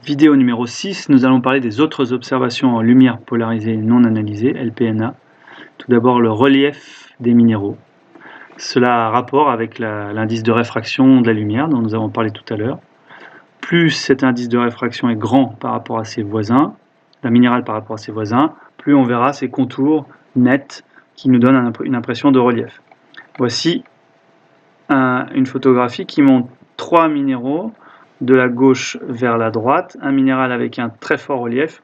Vidéo numéro 6, nous allons parler des autres observations en lumière polarisée non analysée, LPNA. Tout d'abord le relief des minéraux. Cela a rapport avec l'indice de réfraction de la lumière dont nous avons parlé tout à l'heure. Plus cet indice de réfraction est grand par rapport à ses voisins, d'un minéral par rapport à ses voisins, plus on verra ses contours nets qui nous donnent une impression de relief. Voici une photographie qui montre 3 minéraux de la gauche vers la droite, un minéral avec un très fort relief,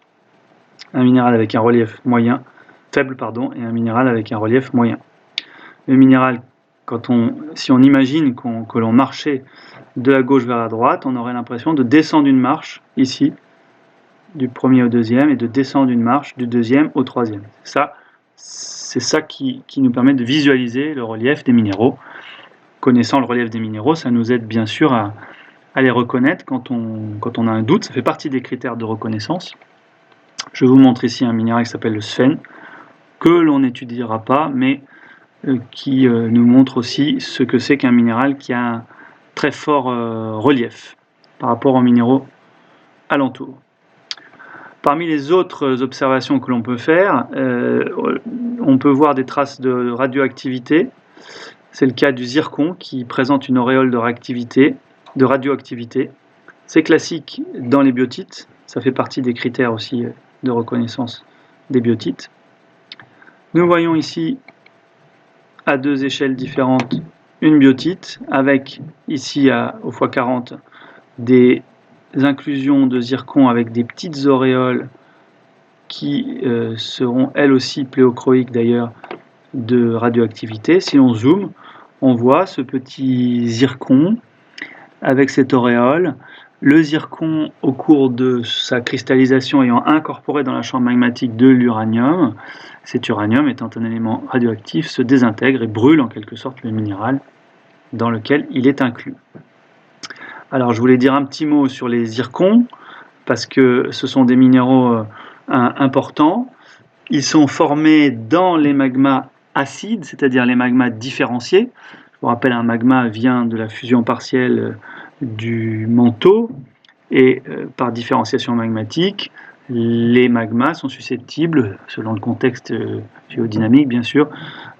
un minéral avec un relief faible, et un minéral avec un relief moyen. Le minéral, si on imagine que l'on marchait de la gauche vers la droite, on aurait l'impression de descendre une marche ici, du premier au deuxième, et de descendre une marche du deuxième au troisième. C'est ça qui nous permet de visualiser le relief des minéraux. Connaissant le relief des minéraux, ça nous aide bien sûr à les reconnaître quand on a un doute. Ça fait partie des critères de reconnaissance. Je vous montre ici un minéral qui s'appelle le sphène, que l'on n'étudiera pas, mais qui nous montre aussi ce que c'est qu'un minéral qui a un très fort relief par rapport aux minéraux alentours. Parmi les autres observations que l'on peut faire, on peut voir des traces de radioactivité. C'est le cas du zircon qui présente une auréole de radioactivité. C'est classique dans les biotites, ça fait partie des critères aussi de reconnaissance des biotites. Nous voyons ici, à deux échelles différentes, une biotite avec ici au x40 des inclusions de zircon avec des petites auréoles qui seront elles aussi pléochroïques d'ailleurs de radioactivité. Si on zoome, on voit ce petit zircon avec cette auréole. Le zircon, au cours de sa cristallisation ayant incorporé dans la chambre magmatique de l'uranium, cet uranium étant un élément radioactif, se désintègre et brûle en quelque sorte le minéral dans lequel il est inclus. Alors je voulais dire un petit mot sur les zircons, parce que ce sont des minéraux importants. Ils sont formés dans les magmas acides, c'est-à-dire les magmas différenciés. Je vous rappelle, un magma vient de la fusion partielle du manteau, et par différenciation magmatique, les magmas sont susceptibles, selon le contexte géodynamique bien sûr,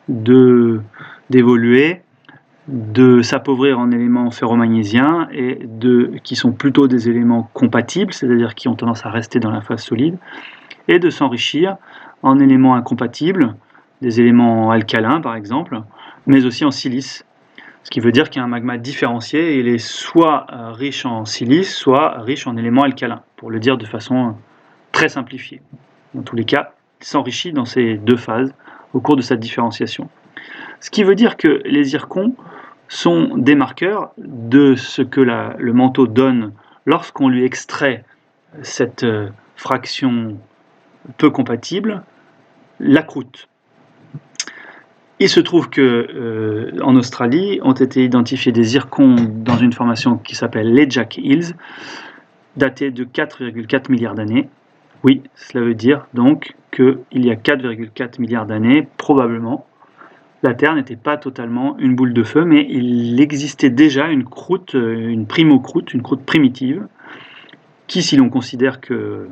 d'évoluer, de s'appauvrir en éléments ferromagnésiens et qui sont plutôt des éléments compatibles, c'est-à-dire qui ont tendance à rester dans la phase solide, et de s'enrichir en éléments incompatibles, des éléments alcalins par exemple, mais aussi en silice. Ce qui veut dire qu'il y a un magma différencié et il est soit riche en silice, soit riche en éléments alcalins, pour le dire de façon très simplifiée. Dans tous les cas, il s'enrichit dans ces deux phases au cours de sa différenciation. Ce qui veut dire que les zircons sont des marqueurs de ce que le manteau donne lorsqu'on lui extrait cette fraction peu compatible, la croûte. Il se trouve que en Australie ont été identifiés des zircons dans une formation qui s'appelle les Jack Hills, datée de 4,4 milliards d'années. Oui, cela veut dire donc qu'il y a 4,4 milliards d'années, probablement, la Terre n'était pas totalement une boule de feu, mais il existait déjà une croûte, une primo-croûte, une croûte primitive, qui, si l'on considère que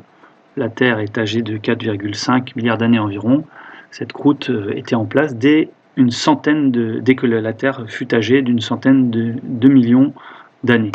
la Terre est âgée de 4,5 milliards d'années environ, cette croûte était en place dès que la Terre fut âgée d'une centaine de millions d'années.